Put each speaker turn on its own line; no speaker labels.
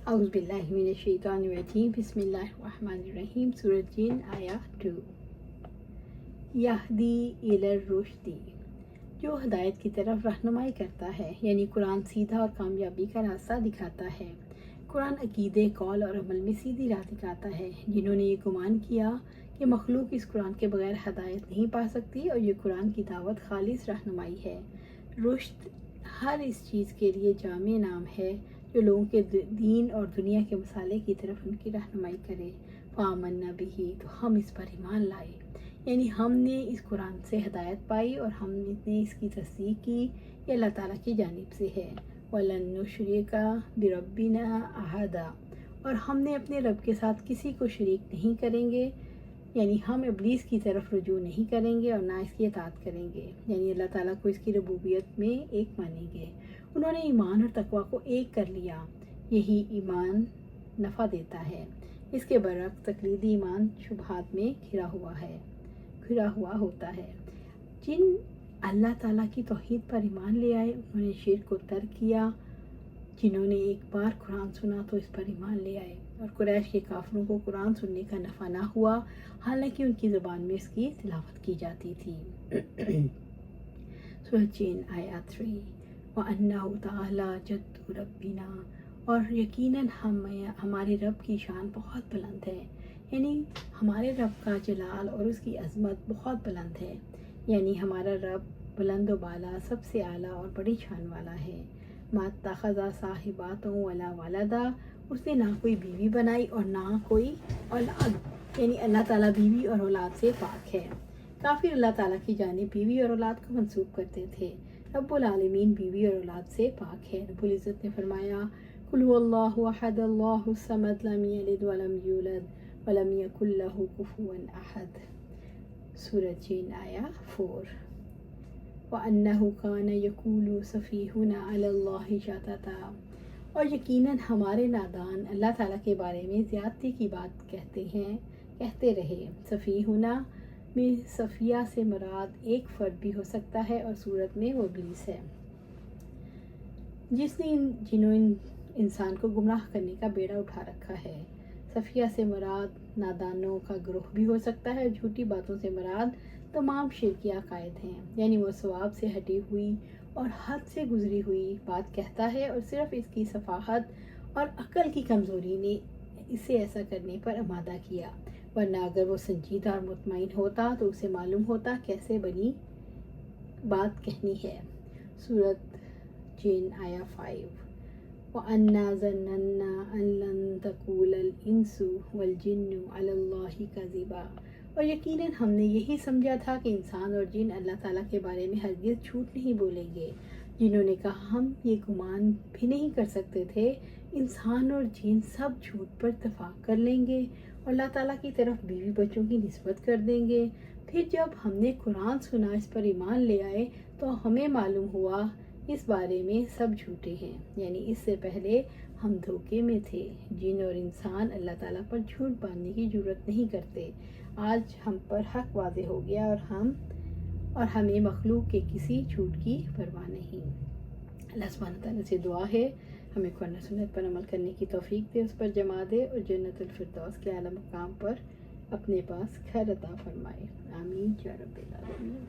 اعوذ باللہ من الشیطان الرجیم بسم اللہ الرحمن الرحیم سورۃ جن آیا 2 یہدی الی الرشد، جو ہدایت کی طرف رہنمائی کرتا ہے، یعنی قرآن سیدھا اور کامیابی کا راستہ دکھاتا ہے۔ قرآن عقیدے، قول اور عمل میں سیدھی راہ دکھاتا ہے۔ جنہوں نے یہ گمان کیا کہ مخلوق اس قرآن کے بغیر ہدایت نہیں پا سکتی، اور یہ قرآن کی دعوت خالص رہنمائی ہے۔ رشد ہر اس چیز کے لیے جامع نام ہے جو لوگوں کے دین اور دنیا کے مسالے کی طرف ان کی رہنمائی کرے۔ فآمنا بہ، تو ہم اس پر ایمان لائے، یعنی ہم نے اس قرآن سے ہدایت پائی اور ہم نے اس کی تصدیق کی، یہ اللہ تعالیٰ کی جانب سے ہے۔ وَلَن نُشْرِكَ بِرَبِّنَا أَحَدًا، اور ہم نے اپنے رب کے ساتھ کسی کو شریک نہیں کریں گے، یعنی ہم ابلیس کی طرف رجوع نہیں کریں گے اور نہ اس کی اطاعت کریں گے، یعنی اللہ تعالیٰ کو اس کی ربوبیت میں ایک مانیں گے۔ انہوں نے ایمان اور تقوی کو ایک کر لیا، یہی ایمان نفع دیتا ہے۔ اس کے برعکس تقلیدی ایمان شبہات میں گھرا ہوا ہوتا ہے۔ جن اللہ تعالیٰ کی توحید پر ایمان لے آئے، انہوں نے شرک کو ترک کیا۔ جنہوں نے ایک بار قرآن سنا تو اس پر ایمان لے آئے، اور قریش کے کافروں کو قرآن سننے کا نفع نہ ہوا، حالانکہ ان کی زبان میں اس کی تلاوت کی جاتی تھی۔ سورۃ جن آیات 3 وَأَنَّهُ تَعَالَىٰ جَدُّ رَبِّنَا، اور یقیناً ہمارے رب کی شان بہت بلند ہے، یعنی ہمارے رب کا جلال اور اس کی عظمت بہت بلند ہے، یعنی ہمارا رب بلند و بالا، سب سے اعلیٰ اور بڑی شان والا ہے۔ مَا اتَّخَذَ صَاحِبَةً وَلَا وَلَدًا، اس نے نہ کوئی بیوی بنائی اور نہ کوئی اولاد، یعنی اللہ تعالیٰ بیوی اور اولاد سے پاک ہے۔ کافر اللہ تعالیٰ کی جانب بیوی اور اولاد کو منسوب کرتے تھے۔ رب العالمین بیوی اور اولاد سے پاک ہے۔ رب العزت نے فرمایا قُلْ هُوَ اللَّهُ أَحَدٌ اللَّهُ الصَّمَدُ لَمْ يَلِدْ وَلَمْ يُولَدْ وَلَمْ يَكُنْ لَهُ كُفُوًا أَحَدٌ۔ سورۃ جن آیا 4 وَأَنَّهُ كَانَ يَقُولُ سَفِيهُنَا عَلَى اللَّهِ شَطَطًا، اور یقیناً ہمارے نادان اللہ تعالیٰ کے بارے میں زیادتی کی بات کہتے رہے۔ سفیہنا میں صفیہ سے مراد ایک فرد بھی ہو سکتا ہے، اور صورت میں وہ ابلیس ہے، جنہوں انسان کو گمراہ کرنے کا بیڑا اٹھا رکھا ہے۔ صفیہ سے مراد نادانوں کا گروہ بھی ہو سکتا ہے، اور جھوٹی باتوں سے مراد تمام شرکی عقائد ہیں، یعنی وہ ثواب سے ہٹی ہوئی اور حد سے گزری ہوئی بات کہتا ہے، اور صرف اس کی سفاہت اور عقل کی کمزوری نے اسے ایسا کرنے پر آمادہ کیا، ورنہ اگر وہ سنجیدہ اور مطمئن ہوتا تو اسے معلوم ہوتا کیسے بنی بات کہنی ہے۔ سورۃ جن آیا 5 وَأَنَّا ظَنَّنَّا أَن لَّن تَقُولَ الْإِنسُ وَالْجِنُّ عَلَى اللَّهِ كَذِبًا، اور یقیناً ہم نے یہی سمجھا تھا کہ انسان اور جن اللہ تعالیٰ کے بارے میں ہرگز جھوٹ نہیں بولیں گے۔ جنہوں نے کہا ہم یہ گمان بھی نہیں کر سکتے تھے، انسان اور جن سب جھوٹ پر اتفاق کر لیں گے اور اللہ تعالیٰ کی طرف بیوی بچوں کی نسبت کر دیں گے۔ پھر جب ہم نے قرآن سنا، اس پر ایمان لے آئے، تو ہمیں معلوم ہوا اس بارے میں سب جھوٹے ہیں، یعنی اس سے پہلے ہم دھوکے میں تھے۔ جن اور انسان اللہ تعالیٰ پر جھوٹ باندھنے کی جرات نہیں کرتے۔ آج ہم پر حق واضح ہو گیا، اور ہمیں مخلوق کے کسی جھوٹ کی پرواہ نہیں۔ اللہ سبحانہ تعالیٰ سے دعا ہے ہمیں قرآن و سنت پر عمل کرنے کی توفیق دے، اس پر جما دے، اور جنت الفردوس کے اعلیٰ مقام پر اپنے پاس گھر عطا فرمائے۔ آمین یا رب العالمین۔